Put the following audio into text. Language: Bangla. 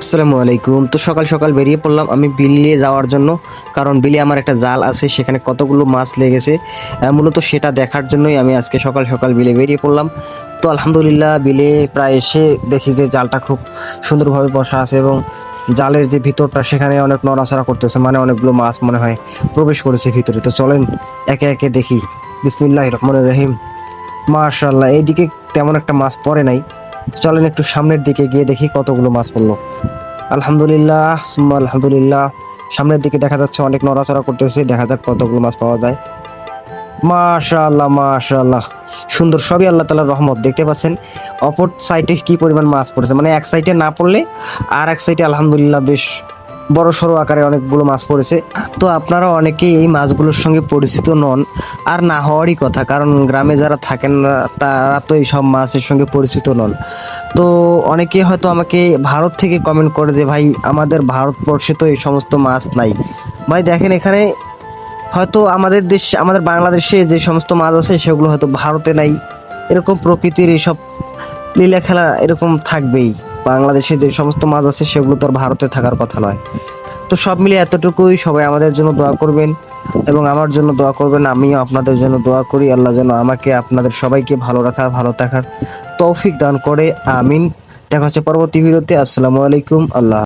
আসসালামু আলাইকুম। তো সকাল সকাল বেরিয়ে পড়লাম আমি বিলে যাওয়ার জন্য। কারণ বিলে আমার একটা জাল আছে, সেখানে কতগুলো মাছ লেগেছে। মূলত সেটা দেখার জন্যই আমি আজকে সকাল সকাল বিলে বেরিয়ে পড়লাম। তো আলহামদুলিল্লাহ বিলে প্রায় এসে দেখি যে জালটা খুব সুন্দরভাবে বসা আছে এবং জালের যে ভিতরটা সেখানে অনেক নড়াচড়া করতেছে, মানে অনেকগুলো মাছ মনে হয় প্রবেশ করেছে ভিতরে। তো চলেন একে একে দেখি। বিসমিল্লাহির রহমানির রহিম। মাশাআল্লাহ, এইদিকে তেমন একটা মাছ পড়ে নাই। চলেন একটু সামনের দিকে গিয়ে দেখি কতগুলো মাছ পড়লো। আলহামদুলিল্লাহ সুম্মা আলহামদুলিল্লাহ। সামনের দিকে দেখা যাচ্ছে অনেক নড়াচড়া করতেছে, দেখা যাক কতগুলো মাছ পাওয়া যায়। মাশাআল্লাহ মাশাআল্লাহ, সুন্দর, সবই আল্লাহ তাআলার রহমত। দেখতে পাচ্ছেন অপর সাইডে কি পরিমাণ মাছ পড়েছে, মানে এক সাইডে না পড়লে আর এক সাইডে আলহামদুলিল্লাহ বেশ বড় সড়ো আকারে অনেকগুলো মাছ পড়েছে। তো আপনারা অনেকেই এই মাছগুলোর সঙ্গে পরিচিত নন, আর না হওয়ারই কথা, কারণ গ্রামে যারা থাকেন না তারা তো এই সব মাছের সঙ্গে পরিচিত নন। তো অনেকে হয়তো আমাকে ভারত থেকে কমেন্ট করে যে ভাই আমাদের ভারতবর্ষে তো এই সমস্ত মাছ নাই। ভাই দেখেন, এখানে হয়তো আমাদের দেশ, আমাদের বাংলাদেশে যে সমস্ত মাছ আছে সেগুলো হয়তো ভারতে নাই। এরকম প্রকৃতির এইসব লীলা খেলা এরকম থাকবেই। বাংলাদেশে যে সমস্ত মাছ আছে সেগুলো তো আর ভারতে থাকার কথা নয়। তো সব মিলিয়ে এতটুকুই, সবাই আমাদের জন্য দোয়া করবেন এবং আমার জন্য দোয়া করবেন। আমিও আপনাদের জন্য দোয়া করি, আল্লাহ যেন আমাকে আপনাদের সবাইকে ভালো রাখার, ভালো থাকার তৌফিক দান করে। আমিন। দেখা হচ্ছে পরবর্তী ভিডিওতে। আসসালামু আলাইকুম। আল্লাহ।